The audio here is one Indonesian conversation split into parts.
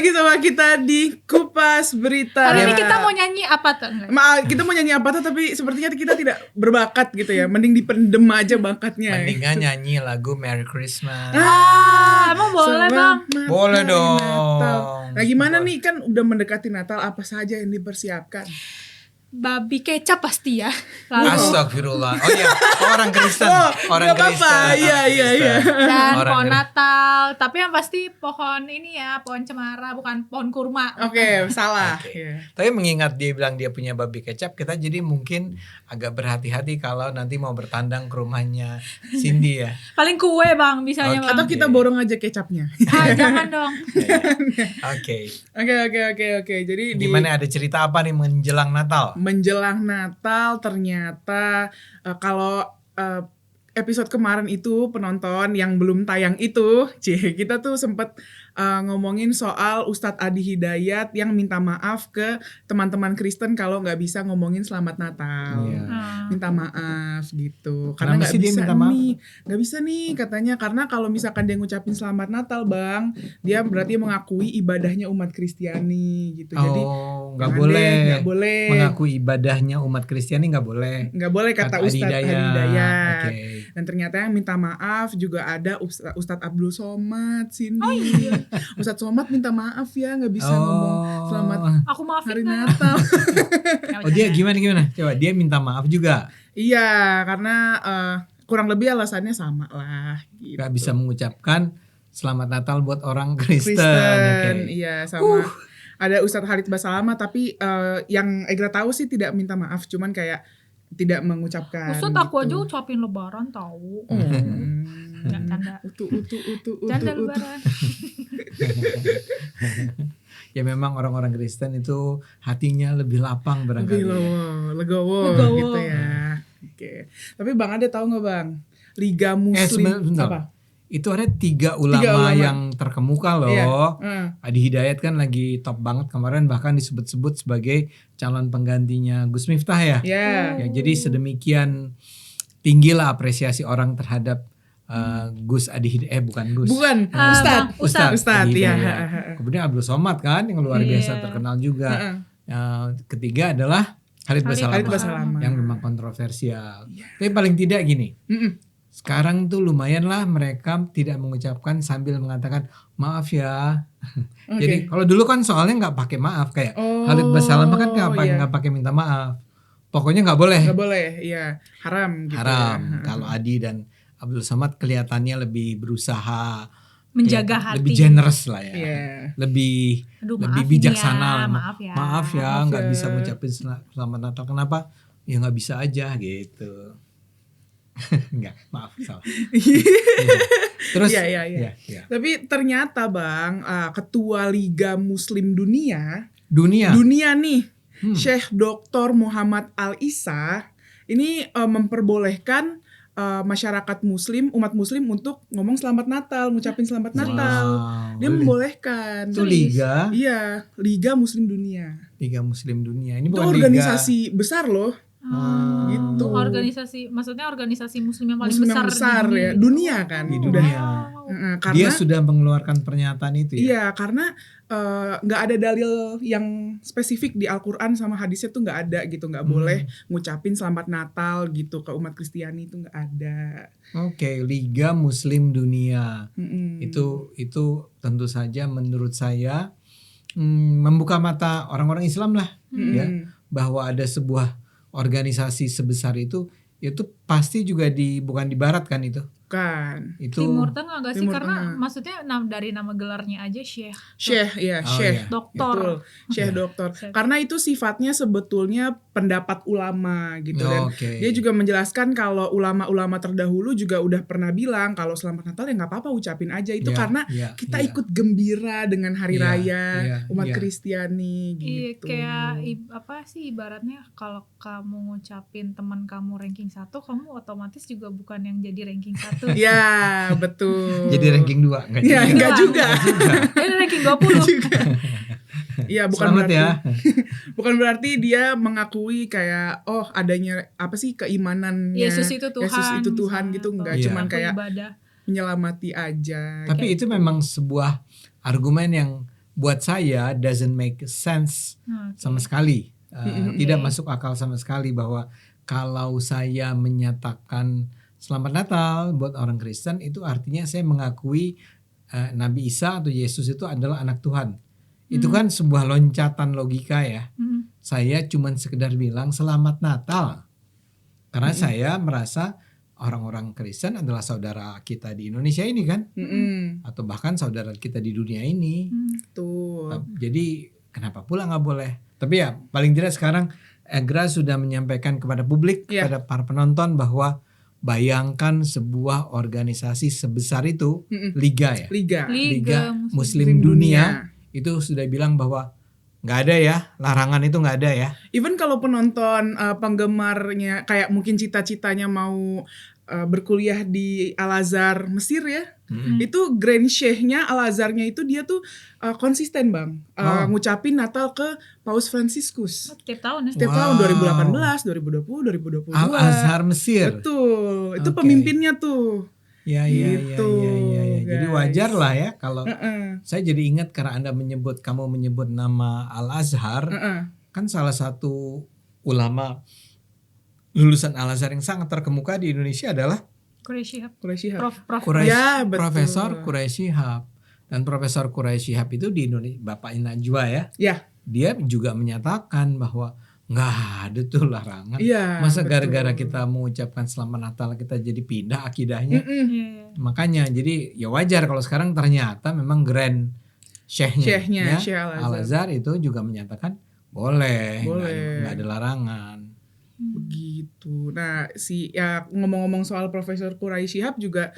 lagi sama kita di Kupas Berita. Hari ini kita mau nyanyi apa tuh? Kita mau nyanyi apa tuh, tapi sepertinya kita tidak berbakat gitu ya. Mending dipendem aja bakatnya. Mendingan nyanyi lagu Merry Christmas. Emang boleh bang? Boleh dong. Natal. Nah gimana nih, kan udah mendekati Natal, apa saja yang dipersiapkan? Babi kecap pasti ya. Lalu Astagfirullah. Oh iya, orang Kristen. Orang gak Kristen. apa-apa. Iya. dan Orang pohon Kristen. Natal. Tapi yang pasti pohon ini ya, pohon cemara, bukan pohon kurma. Oke, salah. Oke. Iya. Tapi mengingat dia bilang dia punya babi kecap, kita jadi mungkin agak berhati-hati kalau nanti mau bertandang ke rumahnya Cindy ya. Paling kue bang, bisanya Oke. bang. Atau kita borong aja kecapnya. Jangan dong. Oke. Oke. Jadi Gimana, ada cerita apa nih menjelang Natal? menjelang Natal ternyata kalau episode kemarin itu penonton yang belum tayang itu, kita tuh sempet ngomongin soal Ustadz Adi Hidayat yang minta maaf ke teman-teman Kristen kalau nggak bisa ngomongin Selamat Natal. Iya. Minta maaf gitu, karena Kenapa nggak sih dia bisa minta maaf? nih, nggak bisa nih katanya, karena kalau misalkan dia ngucapin Selamat Natal bang, dia berarti mengakui ibadahnya umat Kristiani gitu. Jadi Oh, nggak jangan boleh. deh, nggak boleh. Mengakui ibadahnya umat Kristiani nggak boleh. Nggak boleh kata Adi Ustadz Adi Hidayat. Oke. Dan ternyata yang minta maaf juga ada Ustadz Abdul Somad, Cindy. Oh iya. Ustadz Somad minta maaf ya, nggak bisa ngomong Selamat Aku maafin Hari nggak? Natal. Ya, Oh, dia bercanda. gimana? Coba dia minta maaf juga. Iya, karena kurang lebih alasannya sama lah. Gitu. Nggak bisa mengucapkan Selamat Natal buat orang Kristen. Kristen, Oke. iya sama. Ada Ustadz Khalid Basalamah, tapi yang Egra tahu sih tidak minta maaf, cuman kayak tidak mengucapkan. Ustadz aku aja gitu. ucapin lebaran tahu. Nggak canda. Utu. Canda lebaran. Ya memang orang-orang Kristen itu hatinya lebih lapang Lebih barangkali. Ya. legowo Legowo. gitu ya. Oke. Tapi Bang Ade tahu nggak Bang? Liga Muslim sebentar. apa? Itu ada tiga ulama yang terkemuka loh. Iya. Adi Hidayat kan lagi top banget kemarin, bahkan disebut-sebut sebagai calon penggantinya Gus Miftah ya. Ya. Ya, jadi sedemikian tinggilah apresiasi orang terhadap Gus Adi Hidayat, bukan Gus. Bukan, Ah, Ustadz. Bang, Ustadz, Adi iya. Hidayat. Kemudian Abdul Somad kan yang luar biasa terkenal juga. Ketiga adalah Khalid Khalid Basalamah Basalamah. yang memang kontroversial. Tapi paling tidak gini. Sekarang tuh lumayan lah mereka tidak mengucapkan sambil mengatakan maaf ya. Jadi kalau dulu kan soalnya nggak pakai maaf, kayak Khalid Basalamah kan nggak pakai minta maaf. Pokoknya nggak boleh. Nggak boleh, iya. Haram gitu. Haram. Ya. Kalau Adi dan Abdul Somad kelihatannya lebih berusaha Menjaga kayak hati. lebih generous lah ya. Iya. Lebih Aduh, lebih maaf bijaksana ya, lah. maaf ya. Maaf ya, Maaf nggak ya. bisa ngucapin Selamat Natal. Kenapa? Ya nggak bisa aja gitu. Enggak, maaf salah. Terus Iya. ya. Tapi ternyata Bang, Ketua Liga Muslim Dunia Dunia. nih, Syekh Dr. Muhammad Al-Isa ini memperbolehkan masyarakat muslim, umat muslim untuk ngomong Selamat Natal, ngucapin Selamat Natal. Wow. Dia membolehkan. Itu liga Iya, Liga Muslim Dunia. Liga Muslim Dunia. Ini Itu bukan organisasi besar loh. Gitu. Organisasi, maksudnya organisasi muslim yang paling Muslim besar, yang besar di ya, dunia. dunia kan. Di Udah. dunia. Karena Dia sudah mengeluarkan pernyataan itu ya. iya, karena nggak ada dalil yang spesifik di Al-Quran sama hadisnya tuh nggak ada gitu, nggak boleh ngucapin Selamat Natal gitu ke umat Kristiani, itu nggak ada. Oke, Liga Muslim Dunia. Mm-mm. Itu tentu saja menurut saya membuka mata orang-orang Islam lah ya, bahwa ada sebuah organisasi sebesar itu pasti juga bukan di barat kan itu. Bukan. Itu Timur Tengah gak sih? Timur Karena Tengah. maksudnya dari nama gelarnya aja Syekh. Syekh, iya, Oh, Syekh. iya. Doktor. Betul, Syekh doktor. Karena itu sifatnya sebetulnya pendapat ulama gitu, dan Oke. dia juga menjelaskan kalau ulama-ulama terdahulu juga udah pernah bilang kalau Selamat Natal ya nggak apa-apa, ucapin aja itu, Iya, karena iya, kita iya. ikut gembira dengan hari Iya, raya iya, umat iya. Kristiani Iya, gitu. kayak apa sih ibaratnya kalau kamu ngucapin teman kamu ranking 1, kamu otomatis juga bukan yang jadi ranking 1. Ya, betul. Jadi ranking 2 enggak? Ya, juga. enggak juga. Ini ranking 20. Iya, bukan Selamat berarti ya. bukan berarti dia mengakui kayak adanya apa sih keimanannya Yesus itu Tuhan. Yesus itu Tuhan misalnya, gitu, enggak Iya. cuman aku kayak ibadah. menyelamati aja. Tapi itu memang sebuah argumen yang buat saya doesn't make sense sama sekali. Tidak masuk akal sama sekali bahwa kalau saya menyatakan Selamat Natal buat orang Kristen, itu artinya saya mengakui Nabi Isa atau Yesus itu adalah anak Tuhan. Itu kan sebuah loncatan logika ya. Saya cuman sekedar bilang Selamat Natal. Karena saya merasa orang-orang Kristen adalah saudara kita di Indonesia ini kan. Atau bahkan saudara kita di dunia ini. Betul. Jadi kenapa pula nggak boleh? Tapi ya paling tidak sekarang Egra sudah menyampaikan kepada publik, kepada para penonton bahwa bayangkan sebuah organisasi sebesar itu, Liga ya, Liga Muslim Dunia itu sudah bilang bahwa nggak ada ya, larangan itu nggak ada ya. Even kalau penonton penggemarnya kayak mungkin cita-citanya mau berkuliah di Al-Azhar Mesir ya, itu Grand Sheikh-nya Al-Azharnya itu dia tuh konsisten bang, ngucapin Natal ke Paus Franciscus. Setiap tahun ya? Setiap tahun 2018, 2020, 2022. Al-Azhar Mesir. Betul, itu pemimpinnya tuh. Ya. Jadi wajar lah ya kalau saya jadi ingat karena kamu menyebut nama Al-Azhar, kan salah satu ulama lulusan Al-Azhar yang sangat terkemuka di Indonesia adalah Quraisy Shihab. Prof. Ya, betul. Profesor Quraisy Shihab. Dan Profesor Quraisy Shihab itu di Indonesia, Bapak Najwa ya. Ya. Dia juga menyatakan bahwa nggak ada tuh larangan. Ya, masa betul. gara-gara kita mengucapkan Selamat Natal kita jadi pindah akidahnya. Makanya jadi ya wajar kalau sekarang ternyata memang Grand Sheikh-nya Sheikh Al-Azhar itu juga menyatakan boleh. Nggak ada larangan. Begitu. Nah, ngomong-ngomong soal Profesor Quraisy Shihab juga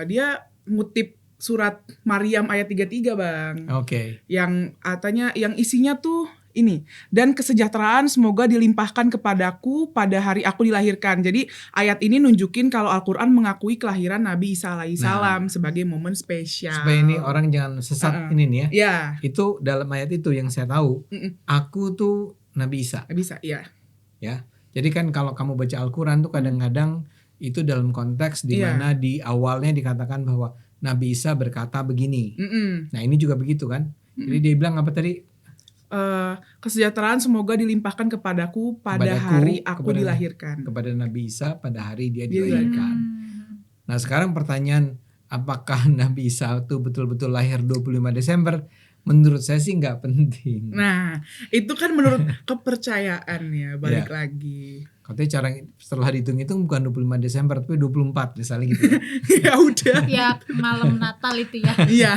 dia ngutip surat Maryam ayat 33, Bang. Oke. Yang katanya yang isinya tuh ini, dan kesejahteraan semoga dilimpahkan kepadaku pada hari aku dilahirkan. Jadi ayat ini nunjukin kalau Al-Qur'an mengakui kelahiran Nabi Isa alaihissalam sebagai momen spesial. Supaya ini orang jangan sesat ini nih ya. Ya. Itu dalam ayat itu yang saya tahu. Aku tuh Nabi Isa. Nabi Isa, iya. Ya. Jadi kan kalau kamu baca Al-Quran tuh kadang-kadang itu dalam konteks di mana di awalnya dikatakan bahwa Nabi Isa berkata begini. Nah ini juga begitu kan. Jadi dia bilang apa tadi? Kesejahteraan semoga dilimpahkan kepadaku pada hari aku dilahirkan. Kepada Nabi Isa pada hari dia dilahirkan. Nah sekarang pertanyaan, apakah Nabi Isa itu betul-betul lahir 25 Desember? Menurut saya sih nggak penting. Nah, itu kan menurut kepercayaan ya, balik lagi. Katanya cara setelah dihitung-hitung bukan 25 Desember tapi 24 misalnya gitu. Ya udah. Ya malam Natal itu ya. Iya.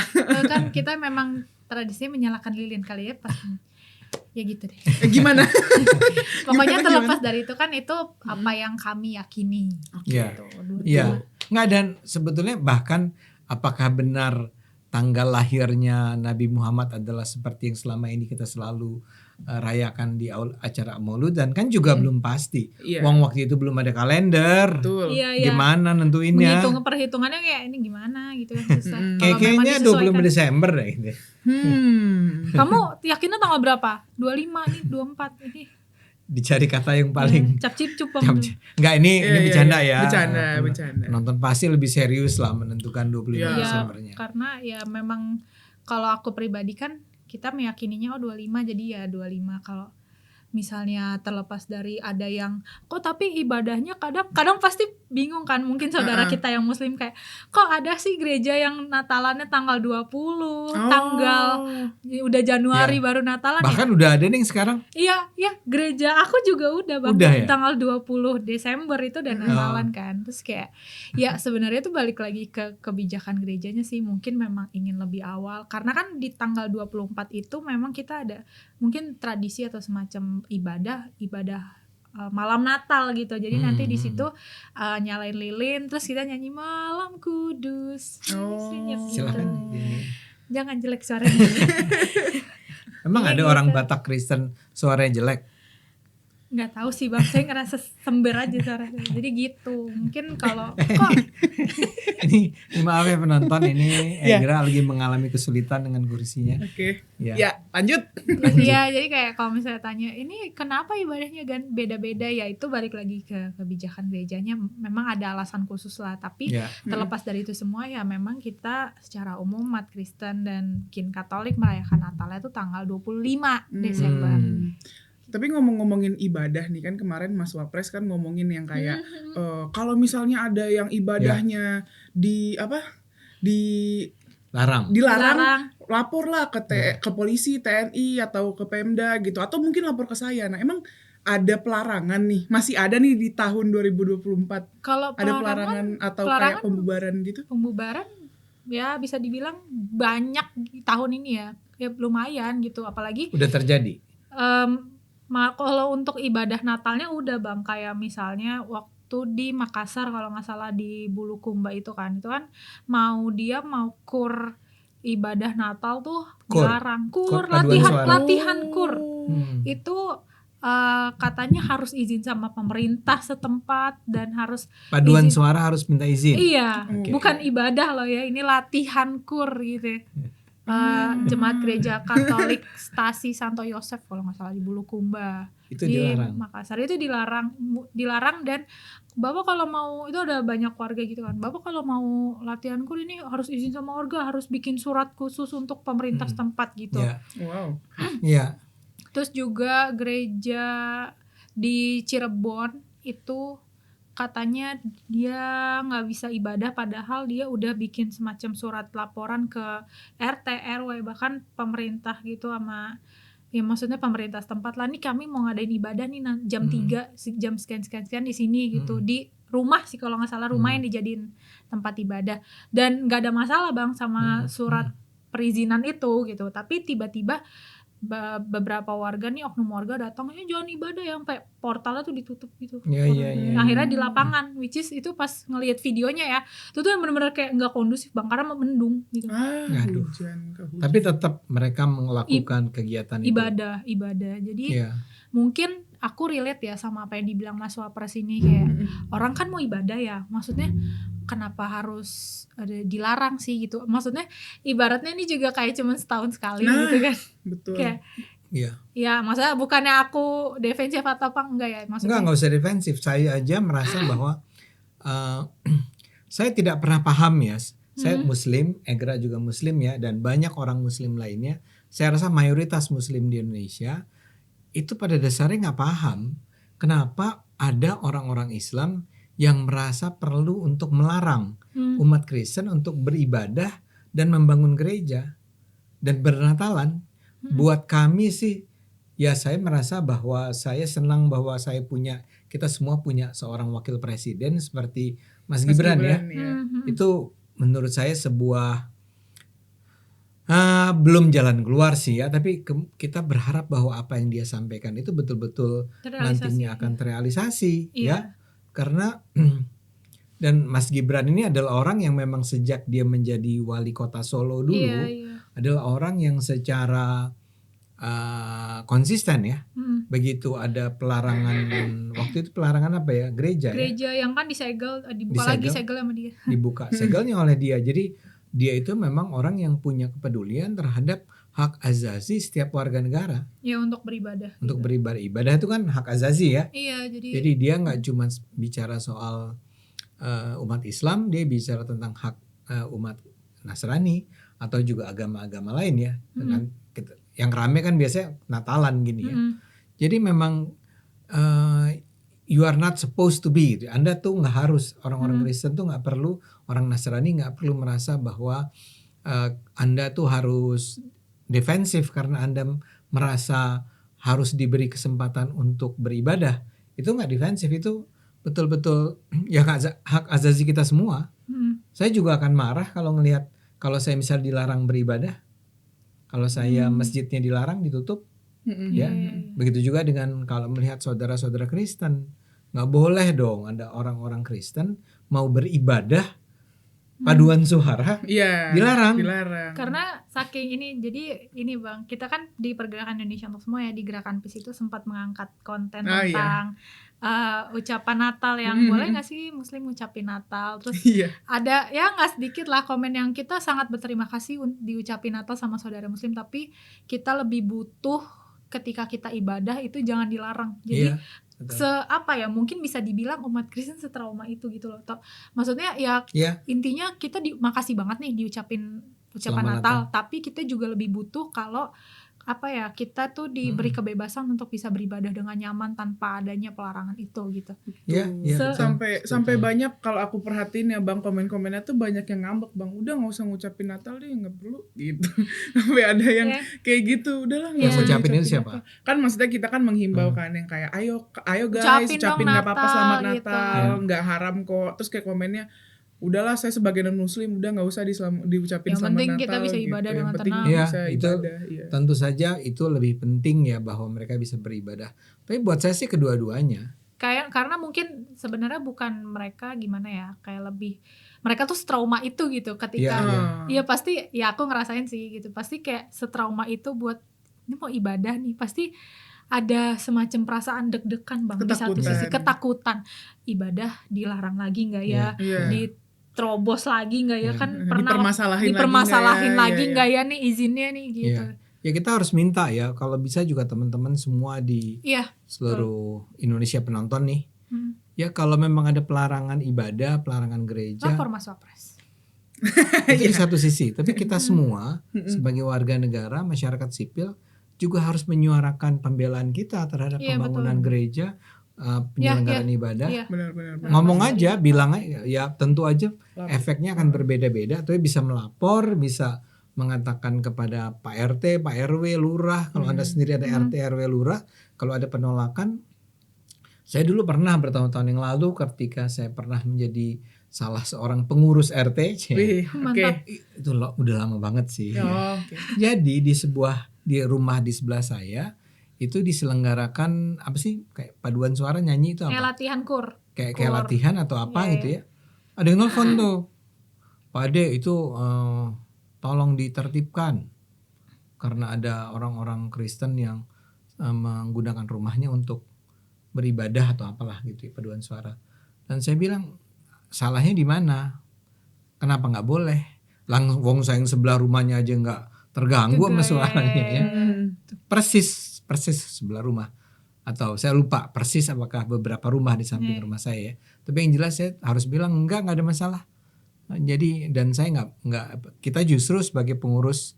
Kan kita memang tradisinya menyalakan lilin kali ya pas. Ya gitu deh. Gimana? Pokoknya terlepas dari itu kan itu apa yang kami yakini. Iya. Gitu. Iya. Nggak, dan sebetulnya bahkan apakah benar tanggal lahirnya Nabi Muhammad adalah seperti yang selama ini kita selalu rayakan di acara Maulud, dan kan juga belum pasti. Wong waktu itu belum ada kalender. Betul. Iya. Gimana nentuinnya? Menghitung perhitungannya kayak ini gimana gitu kan susah. Kayaknya 25 Desember deh gitu. Kamu yakinnya tanggal berapa? 25 nih, 24 ini. Dicari kata yang paling cap-cip cupong. Enggak, ini bercanda ya. Bercanda. Nonton pasti lebih serius lah menentukan 25 Desembernya. Karena ya memang kalau aku pribadi kan kita meyakininya 25 jadi ya 25. Kalau misalnya terlepas dari ada yang kok tapi ibadahnya kadang pasti bingung kan, mungkin saudara kita yang muslim kayak kok ada sih gereja yang Natalannya tanggal 20 tanggal udah Januari baru Natalan. Bahkan udah ada nih sekarang. Iya gereja aku juga udah ya? Tanggal 20 Desember itu udah Natalan kan. Terus kayak ya sebenarnya tuh balik lagi ke kebijakan gerejanya sih, mungkin memang ingin lebih awal karena kan di tanggal 24 itu memang kita ada mungkin tradisi atau semacam ibadah malam Natal gitu. Jadi nanti di situ nyalain lilin terus kita nyanyi Malam Kudus. Silakan. Jangan jelek suaranya. Emang ada orang Batak Kristen suaranya jelek? Nggak tahu sih Bang, saya ngerasa sember aja suara saya. Jadi gitu. Mungkin kalau kok Ini maaf ya penonton, ini Ya. Egra lagi mengalami kesulitan dengan kursinya. Oke. Ya. Ya, lanjut. Iya, jadi kayak kalau misalnya tanya ini kenapa ibadahnya beda-beda, ya itu balik lagi ke kebijakan gerejanya. Memang ada alasan khusus lah, tapi Ya. terlepas dari itu semua ya memang kita secara umum umat Kristen dan mungkin Katolik merayakan Natalnya itu tanggal 25 Desember. Tapi ngomong-ngomongin ibadah nih kan, kemarin Mas Wapres kan ngomongin yang kayak kalau misalnya ada yang ibadahnya dilarang, Dilarang. laporlah ke polisi, TNI atau ke Pemda gitu, atau mungkin lapor ke saya. Nah, emang ada pelarangan nih, masih ada nih di tahun 2024. Kalau Ada pelarangan atau kayak pembubaran gitu? Pembubaran ya bisa dibilang banyak di tahun ini ya lumayan gitu, apalagi Udah terjadi. kalau untuk ibadah Natalnya udah Bang, kayak misalnya waktu di Makassar kalau nggak salah di Bulukumba itu kan mau kur ibadah Natal tuh Kur. dilarang. Kur, paduan suara. latihan kur itu katanya harus izin sama pemerintah setempat dan harus Paduan izin. suara harus minta izin. Iya, Oke. bukan ibadah loh ya, ini latihan kur gitu. Jemaat Gereja Katolik Stasi Santo Yosef kalau nggak salah di Bulukumba Itu di dilarang. Makassar itu dilarang. Dan Bapak kalau mau, itu ada banyak warga gitu kan, Bapak kalau mau latihan kur ini harus izin sama warga, harus bikin surat khusus untuk pemerintah setempat gitu. Ya. Wow. Ya. Terus juga gereja di Cirebon itu katanya dia nggak bisa ibadah padahal dia udah bikin semacam surat laporan ke RT RW bahkan pemerintah gitu, sama ya maksudnya pemerintah setempat lah, nih kami mau ngadain ibadah nih jam 3 jam sekian di sini gitu, di rumah sih kalau nggak salah, rumah yang dijadiin tempat ibadah, dan nggak ada masalah Bang sama surat perizinan itu gitu. Tapi tiba-tiba beberapa warga nih, oknum warga datang, jangan ibadah ya, sampai portalnya tuh ditutup gitu. Ya. Akhirnya di lapangan, which is itu pas ngelihat videonya ya, itu tuh yang benar-benar kayak nggak kondusif Bang, karena mendung gitu. Aduh. Hujan. Tapi tetap mereka melakukan kegiatan itu. Ibadah. Jadi Ya. mungkin aku relate ya sama apa yang dibilang Mas Wapres ini, kayak orang kan mau ibadah ya, maksudnya kenapa harus ada dilarang sih gitu. Maksudnya ibaratnya ini juga kayak cuman setahun sekali gitu kan. Betul. Kayak Iya. ya maksudnya bukannya aku defensif atau apa, enggak ya, maksudnya Enggak usah defensif. Saya aja merasa bahwa saya tidak pernah paham ya. Saya Muslim, Egra juga Muslim ya, dan banyak orang Muslim lainnya. Saya rasa mayoritas Muslim di Indonesia itu pada dasarnya nggak paham kenapa ada orang-orang Islam yang merasa perlu untuk melarang umat Kristen untuk beribadah dan membangun gereja dan bernatalan. Buat kami sih, ya saya merasa bahwa saya senang bahwa kita semua punya seorang wakil presiden seperti Mas Gibran ya. Itu menurut saya sebuah belum jalan keluar sih ya, tapi kita berharap bahwa apa yang dia sampaikan itu betul-betul nantinya akan terrealisasi ya. Karena dan Mas Gibran ini adalah orang yang memang sejak dia menjadi wali kota Solo dulu adalah orang yang secara konsisten ya. Begitu ada pelarangan, waktu itu pelarangan apa ya, gereja yang kan disegel, dibuka lagi segel sama dia. Dibuka segelnya oleh dia. Jadi dia itu memang orang yang punya kepedulian terhadap hak azazi setiap warga negara. Ya, untuk beribadah. Untuk beribadah. Ibadah itu kan hak azazi ya. Iya, jadi dia nggak cuma bicara soal umat Islam, dia bicara tentang hak umat Nasrani atau juga agama-agama lain ya. Yang rame kan biasanya Natalan gini ya. Jadi memang you are not supposed to be. Anda tuh nggak harus, orang-orang Kristen tuh nggak perlu, orang Nasrani nggak perlu merasa bahwa Anda tuh harus defensif karena Anda merasa harus diberi kesempatan untuk beribadah. Itu nggak defensif, itu betul-betul ya hak azazi kita semua. Saya juga akan marah kalau ngelihat, kalau saya misal dilarang beribadah, kalau saya masjidnya dilarang, ditutup, ya. Begitu juga dengan kalau melihat saudara-saudara Kristen, nggak boleh dong ada orang-orang Kristen mau beribadah paduan suara Iya. dilarang. Karena saking ini, jadi ini Bang, kita kan di Pergerakan Indonesia Untuk Semua ya, di Gerakan PIS itu sempat mengangkat konten tentang ucapan Natal yang boleh nggak sih Muslim ngucapin Natal. Terus ada ya nggak sedikit lah komen yang kita sangat berterima kasih diucapin Natal sama saudara Muslim, tapi kita lebih butuh ketika kita ibadah itu jangan dilarang. Jadi apa ya, mungkin bisa dibilang umat Kristen setrauma itu gitu loh. Maksudnya ya intinya kita makasih banget nih diucapin ucapan Natal, tapi kita juga lebih butuh kalau apa ya, kita tuh diberi kebebasan untuk bisa beribadah dengan nyaman tanpa adanya pelarangan itu gitu. Sampai banyak kalau aku perhatiin ya Bang, komen-komennya tuh banyak yang ngambek Bang, udah nggak usah ngucapin Natal deh, nggak perlu gitu. Sampai ada yang kayak gitu, udahlah nggak usah ngucapin itu siapa? Natal. Kan maksudnya kita kan menghimbau kan yang kayak ayo guys ucapin nggak apa-apa selamat Natal, nggak haram kok. Terus kayak komennya, udahlah saya sebagai non muslim udah nggak usah diucapin selamat Natal. Yang penting kita bisa ibadah dengan tenang. Tentu saja itu lebih penting ya, bahwa mereka bisa beribadah. Tapi buat saya sih kedua-duanya. Karena mungkin sebenarnya bukan mereka gimana ya, kayak lebih mereka tuh setrauma itu gitu ketika pasti ya aku ngerasain sih gitu. Pasti kayak setrauma itu buat ini mau ibadah nih, pasti ada semacam perasaan deg-degan Bang, di satu sisi ketakutan. Ibadah dilarang lagi enggak ya? Terobos lagi nggak ya, kan pernah dipermasalahin lagi nggak ya nih izinnya nih gitu. Ya kita harus minta ya, kalau bisa juga teman-teman semua di seluruh Indonesia penonton nih, ya kalau memang ada pelarangan ibadah, pelarangan gereja, lapor Mas Wapres. Itu di satu sisi, tapi kita semua sebagai warga negara, masyarakat sipil juga harus menyuarakan pembelaan kita terhadap pembangunan gereja, penyelenggaraan ibadah. Benar. Ngomong aja, bilang aja, ya tentu aja efeknya akan berbeda-beda. Tapi bisa melapor, bisa mengatakan kepada Pak RT, Pak RW, Lurah. Kalau Anda sendiri ada RT, RW, Lurah, kalau ada penolakan. Saya dulu pernah bertahun-tahun yang lalu ketika saya pernah menjadi salah seorang pengurus RT. Mantap. Itu udah lama banget sih. Jadi di rumah di sebelah saya itu diselenggarakan apa sih, kayak paduan suara nyanyi itu apa? Kayak latihan kayak latihan atau apa gitu ya. Ada yang nelfon tuh, Pak Ade itu tolong ditertibkan karena ada orang-orang Kristen yang menggunakan rumahnya untuk beribadah atau apalah gitu ya, paduan suara. Dan saya bilang, salahnya di mana? Kenapa nggak boleh? Wong saya yang sebelah rumahnya aja nggak terganggu sama suaranya ya. Persis sebelah rumah, atau saya lupa persis apakah beberapa rumah di samping rumah saya ya. Tapi yang jelas saya harus bilang enggak ada masalah. Jadi dan saya nggak kita justru sebagai pengurus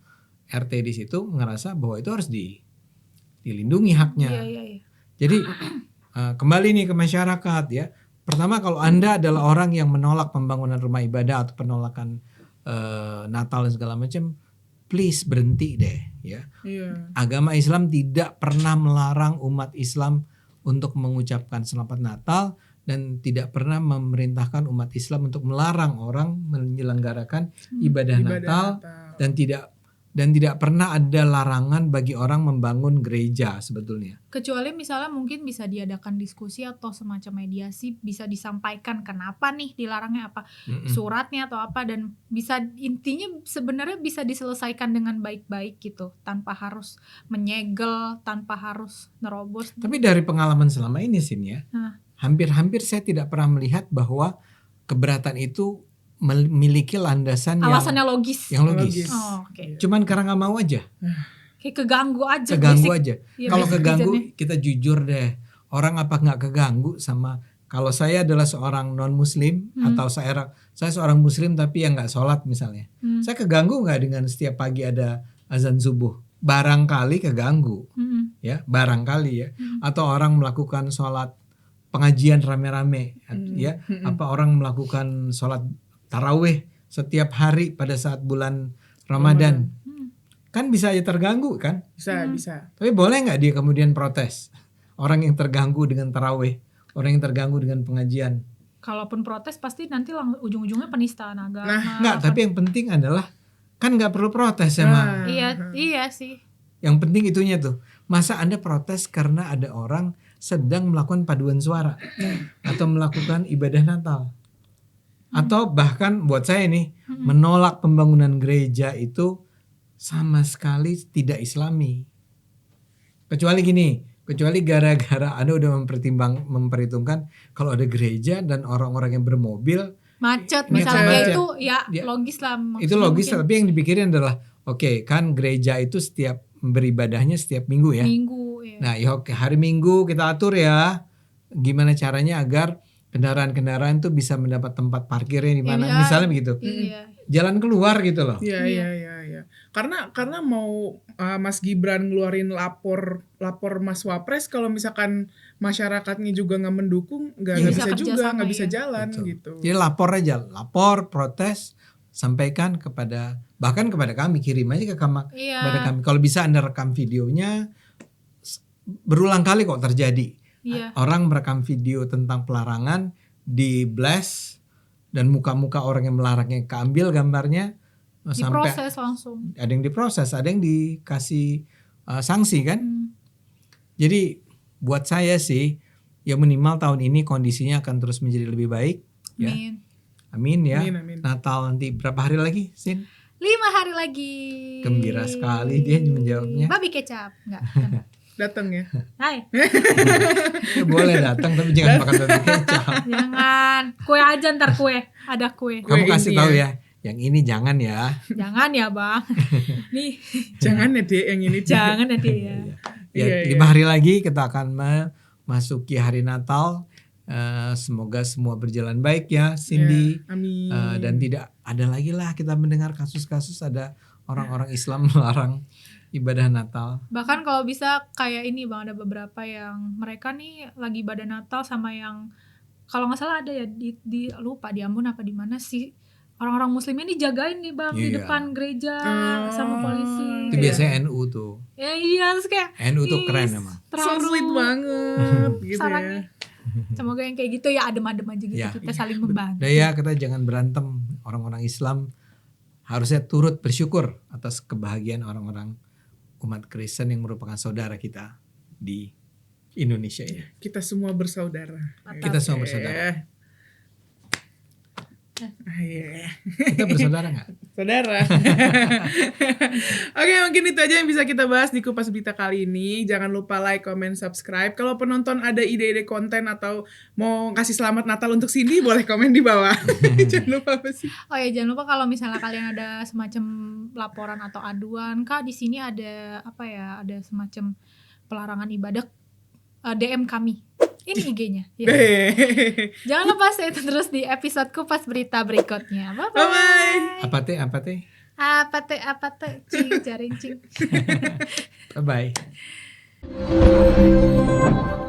RT di situ ngerasa bahwa itu harus dilindungi haknya. Jadi kembali nih ke masyarakat ya. Pertama, kalau Anda adalah orang yang menolak pembangunan rumah ibadah atau penolakan Natal dan segala macam, please berhenti deh ya. Agama Islam tidak pernah melarang umat Islam untuk mengucapkan selamat Natal, dan tidak pernah memerintahkan umat Islam untuk melarang orang menyelenggarakan ibadah Natal. Dan tidak pernah ada larangan bagi orang membangun gereja sebetulnya. Kecuali misalnya mungkin bisa diadakan diskusi atau semacam mediasi, bisa disampaikan kenapa nih dilarangnya, apa suratnya atau apa, dan bisa intinya sebenarnya bisa diselesaikan dengan baik-baik gitu, tanpa harus menyegel, tanpa harus nerobos. Tapi dari pengalaman selama ini Sin ya, hampir-hampir saya tidak pernah melihat bahwa keberatan itu memiliki landasan alasannya logis. Yang logis. Cuman karena nggak mau aja. Kayak keganggu aja. Ya, kalau keganggu kita jujur deh. Orang apa nggak keganggu sama kalau saya adalah seorang non Muslim atau saya seorang Muslim tapi yang nggak sholat misalnya. Saya keganggu nggak dengan setiap pagi ada azan subuh? Barangkali keganggu, ya barangkali ya. Atau orang melakukan sholat pengajian rame-rame, ya. Apa orang melakukan sholat tarawih setiap hari pada saat bulan Ramadan. Kan bisa aja terganggu kan? Bisa. Tapi boleh nggak dia kemudian protes? Orang yang terganggu dengan tarawih, orang yang terganggu dengan pengajian. Kalaupun protes pasti nanti ujung-ujungnya penistaan agama. Nggak, tapi yang penting adalah kan nggak perlu protes ya Ma. Iya sih. Yang penting itunya tuh. Masa Anda protes karena ada orang sedang melakukan paduan suara atau melakukan ibadah Natal? Atau bahkan buat saya nih, menolak pembangunan gereja itu sama sekali tidak Islami. Kecuali gara-gara Anda udah memperhitungkan kalau ada gereja dan orang-orang yang bermobil, Macet Macet. misalnya itu ya Ya, logis lah. itu maksudnya logis, mungkin tapi yang dipikirin adalah oke, kan gereja itu setiap beribadahnya setiap minggu ya. minggu ya. Nah, ya oke, hari Minggu kita atur ya. Gimana caranya agar kendaraan-kendaraan tuh bisa mendapat tempat parkirnya di mana, Iya. misalnya begitu. Iya. Jalan keluar gitu loh. Iya, Iya. iya. Karena mau Mas Gibran ngeluarin lapor Mas Wapres, kalau misalkan masyarakatnya juga nggak mendukung, nggak Iya. bisa Bisa kerja juga, sama, nggak bisa iya. jalan Betul. gitu. Jadi lapor, protes, sampaikan bahkan kepada kami, kirim aja kepada Iya. kami. Kalau bisa Anda rekam videonya, berulang kali kok terjadi. Iya. Orang merekam video tentang pelarangan, di blast, dan muka-muka orang yang melarangnya keambil gambarnya, sampai Diproses langsung. ada yang diproses, ada yang dikasih sanksi kan. Jadi buat saya sih, ya minimal tahun ini kondisinya akan terus menjadi lebih baik ya. Amin. Amin ya. Amin. Natal nanti berapa hari lagi, Sin? 5 hari lagi. Gembira sekali dia menjawabnya. Babi kecap. Enggak. Datang ya. Hai. Ya, boleh datang tapi jangan makan babi kecap. Jangan. Kue aja ntar kue. Ada kue. Kamu Kue kasih ini tahu ya. ya, yang ini jangan ya. Jangan ya bang. Nih. Jangan ya Dek, yang ini. Jangan ya dia. Ya, Iya, 5 iya. hari lagi kita akan memasuki hari Natal. Semoga semua berjalan baik ya, Cindy. Ya, amin. Dan tidak ada lagi lah kita mendengar kasus-kasus ada orang-orang Islam melarang ibadah Natal. Bahkan kalau bisa kayak ini bang, ada beberapa yang mereka nih lagi ibadah Natal sama yang kalau nggak salah ada ya di lupa di Ambon apa di mana sih, orang-orang Muslim ini jagain nih bang di Iya. depan gereja Oh. sama polisi. Itu Kayak, biasanya NU tuh. ya iya terus kayak NU tuh ih, keren emang. So terlalu sweet banget gitu ya. sarannya. Semoga yang kayak gitu ya adem-adem aja gitu, Ya. kita saling membantu. Udah ya, kita jangan berantem. Orang-orang Islam harusnya turut bersyukur atas kebahagiaan orang-orang umat Kristen yang merupakan saudara kita di Indonesia ya. Kita semua bersaudara. Kita semua bersaudara. Iya. Kita bersaudara nggak? Saudara. Oke, mungkin itu aja yang bisa kita bahas di Kupas Berita kali ini. Jangan lupa like, comment, subscribe. Kalau penonton ada ide-ide konten atau mau kasih selamat Natal untuk Cindy, boleh komen di bawah. Jangan lupa apa sih? Oh ya jangan lupa kalau misalnya kalian ada semacam laporan atau aduan, Kak di sini ada apa ya, ada semacam pelarangan ibadah, DM kami. Ini IG-nya. Ya. Jangan lupa stay terus di episode Kupas Berita berikutnya. Bye bye. Bye-bye. Apa teh? Apa teh cing jaring cing. Bye bye.